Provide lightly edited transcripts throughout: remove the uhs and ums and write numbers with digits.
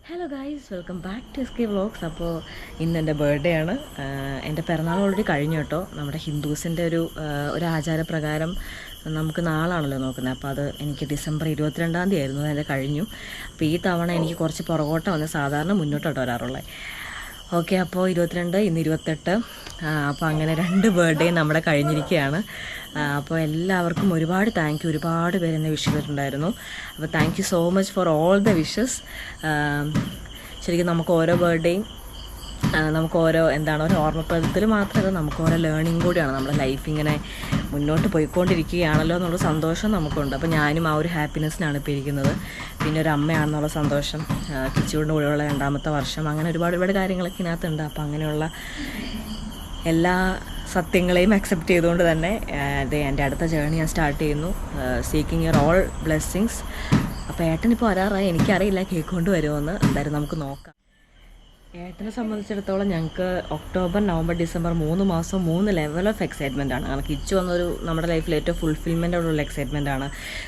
Hello guys, welcome back to S K vlogs. അപ്പോൾ ഇന്ന് എൻ്റെ ബർത്ത്ഡേ ആണ്. എൻ്റെ പിറന്നാൾ ഓൾറെഡി കഴിഞ്ഞു കേട്ടോ. നമ്മുടെ ഹിന്ദുസിൻ്റെ ഒരു ആചാരപ്രകാരം നമുക്ക് നാളാണല്ലോ നോക്കുന്നത്. അപ്പോൾ അത് എനിക്ക് ഡിസംബർ 22 ആയിരുന്നു, അതിൻ്റെ കഴിഞ്ഞു. അപ്പോൾ ഈ തവണ എനിക്ക് കുറച്ച് പുറകോട്ട് വന്ന് സാധാരണ മുന്നോട്ടോട്ട് വരാറുള്ളത്. ഓക്കെ, അപ്പോൾ 22, ഇന്ന് 28. അപ്പോൾ അങ്ങനെ 2 ബർത്ത്ഡേ നമ്മുടെ കഴിഞ്ഞിരിക്കുകയാണ്. അപ്പോൾ എല്ലാവർക്കും ഒരുപാട് താങ്ക് യു. ഒരുപാട് പേര് എന്നെ വിഷ് ചെയ്തിട്ടുണ്ടായിരുന്നു. അപ്പോൾ thank you so much for all the wishes. ശരിക്കും നമുക്ക് ഓരോ ബർത്ത്ഡേയും നമുക്ക് ഓരോ ഒരു ഓർമ്മപ്പെടുത്തൽ മാത്രമല്ല, നമുക്ക് ഓരോ ലേണിംഗ് കൂടിയാണ്. നമ്മുടെ ലൈഫ് ഇങ്ങനെ മുന്നോട്ട് പോയിക്കൊണ്ടിരിക്കുകയാണല്ലോ എന്നുള്ള സന്തോഷം നമുക്കുണ്ട്. അപ്പോൾ ഞാനും ആ ഒരു ഹാപ്പിനെസ്സിനാണ് ഇപ്പോൾ ഇരിക്കുന്നത്. പിന്നെ ഒരു അമ്മയാണെന്നുള്ള സന്തോഷം, കിച്ചുവിൻ്റെ കൂടെയുള്ള 2ാമത്തെ വർഷം, അങ്ങനെ ഒരുപാട് കാര്യങ്ങളൊക്കെ ഇതിനകത്തുണ്ട്. അപ്പോൾ അങ്ങനെയുള്ള എല്ലാ സത്യങ്ങളെയും അക്സെപ്റ്റ് ചെയ്തുകൊണ്ട് തന്നെ എൻ്റെ അടുത്ത ജേർണി ഞാൻ സ്റ്റാർട്ട് ചെയ്യുന്നു. Seeking your all blessings. അപ്പോൾ ഏട്ടനിപ്പോൾ വരാറായി. എനിക്കറിയില്ല കേക്ക് കൊണ്ട് വരുമോയെന്ന്. എന്തായാലും നമുക്ക് നോക്കാം. ഏട്ടനെ സംബന്ധിച്ചിടത്തോളം ഞങ്ങൾക്ക് ഒക്ടോബർ, നവംബർ, ഡിസംബർ 3 മാസം 3 ലെവൽ ഓഫ് എക്സൈറ്റ്മെൻ്റ് ആണ്. കാരണം കിച്ചു വന്നൊരു നമ്മുടെ ലൈഫിൽ ഏറ്റവും ഫുൾഫിൽമെൻ്റ് ഉള്ള എക്സൈറ്റ്മെൻ്റ് ആണ്.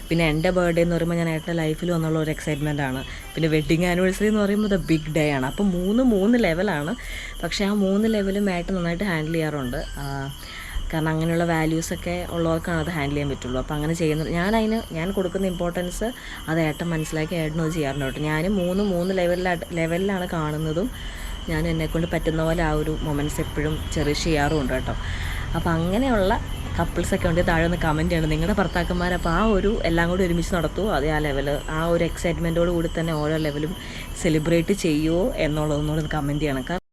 പിന്നെ എൻ്റെ ബർത്ത്ഡേ എന്ന് പറയുമ്പോൾ ഞാൻ ഏട്ടൻ്റെ ലൈഫിൽ വന്നുള്ള ഒരു എക്സൈറ്റ്മെൻ്റ് ആണ്. പിന്നെ വെഡ്ഡിങ് ആനിവേഴ്സറി എന്ന് പറയുമ്പോൾ ദ ബിഗ് ഡേ ആണ്. അപ്പോൾ 3 ലെവലാണ്. പക്ഷേ ആ 3 ലെവലും ഏട്ടൻ നന്നായിട്ട് ഹാൻഡിൽ ചെയ്യാറുണ്ട്. കാരണം അങ്ങനെയുള്ള വാല്യൂസൊക്കെ ഉള്ളവർക്കാണ് അത് ഹാൻഡിൽ ചെയ്യാൻ പറ്റുള്ളൂ. അപ്പോൾ അങ്ങനെ ചെയ്യുന്നത് ഞാൻ കൊടുക്കുന്ന ഇമ്പോർട്ടൻസ് അത് ഏട്ടൻ മനസ്സിലാക്കി ഏട്ടനും അത് ചെയ്യാറുണ്ട് കേട്ടോ. ഞാനും 3 ലെവലിലാണ് കാണുന്നതും. ഞാൻ എന്നെക്കൊണ്ട് പറ്റുന്ന പോലെ ആ ഒരു മൊമെൻറ്റ്സ് എപ്പോഴും ചെറിഷ് ചെയ്യാറുമുണ്ട് കേട്ടോ. അപ്പോൾ അങ്ങനെയുള്ള കപ്പിൾസൊക്കെ ഉണ്ട്. താഴെ ഒന്ന് കമൻറ്റ് ചെയ്യണം നിങ്ങളുടെ ഭർത്താക്കന്മാർ അപ്പോൾ ആ ഒരു എല്ലാം കൂടി ഒരുമിച്ച് നടത്തുമോ, അതേ ആ ലെവൽ ആ ഒരു എക്സൈറ്റ്മെൻറ്റോട് കൂടി തന്നെ ഓരോ ലെവലും സെലിബ്രേറ്റ് ചെയ്യുമോ എന്നുള്ളതൊന്നുകൂടി ഒന്ന് കമൻറ്റ് ചെയ്യണം.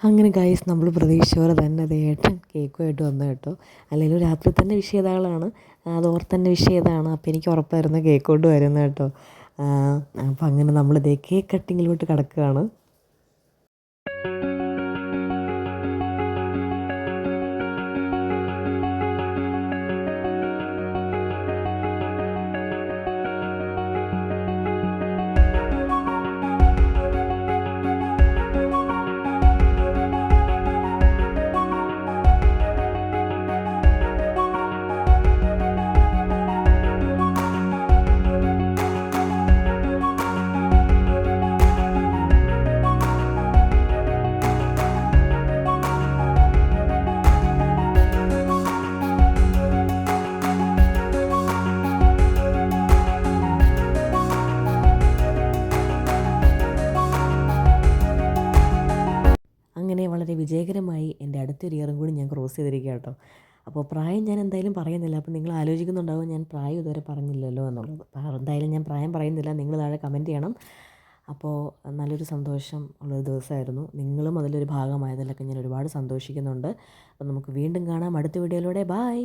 അങ്ങനെ ഗൈസ്, നമ്മൾ പ്രതീക്ഷിച്ച പോലെ തന്നെ അത് ഏട്ടൻ കേക്കുമായിട്ട് വന്നു കേട്ടോ. അല്ലെങ്കിൽ രാത്രി തന്നെ വിഷ് ചെയ്ത ആളാണ്, അത് ഓർത്ത് തന്നെ വിഷ് ചെയ്തതാണ്. അപ്പോൾ എനിക്ക് ഉറപ്പായിരുന്നു കേക്ക് കൊണ്ട് വരുന്നത് കേട്ടോ. അപ്പോൾ അങ്ങനെ നമ്മളിതേ കേക്ക് കട്ടിങ്ങിലോട്ട് കിടക്കുകയാണ്. അങ്ങനെ വളരെ വിജയകരമായി എൻ്റെ അടുത്തൊരു ഇയറും കൂടി ഞാൻ ക്രോസ് ചെയ്തിരിക്കുക കേട്ടോ. അപ്പോൾ പ്രായം ഞാൻ എന്തായാലും പറയുന്നില്ല. അപ്പോൾ നിങ്ങൾ ആലോചിക്കുന്നുണ്ടാവും ഞാൻ പ്രായം ഇതുവരെ പറഞ്ഞില്ലല്ലോ എന്നുള്ളത്. എന്തായാലും ഞാൻ പ്രായം പറയുന്നില്ല. നിങ്ങൾ താഴെ കമൻറ്റ് ചെയ്യണം. അപ്പോൾ നല്ലൊരു സന്തോഷം ഉള്ളൊരു ദിവസമായിരുന്നു. നിങ്ങളും അതിലൊരു ഭാഗമായതിലൊക്കെ ഞാൻ ഒരുപാട് സന്തോഷിക്കുന്നുണ്ട്. അപ്പോൾ നമുക്ക് വീണ്ടും കാണാം അടുത്ത വീഡിയോയിലൂടെ. ബായ്.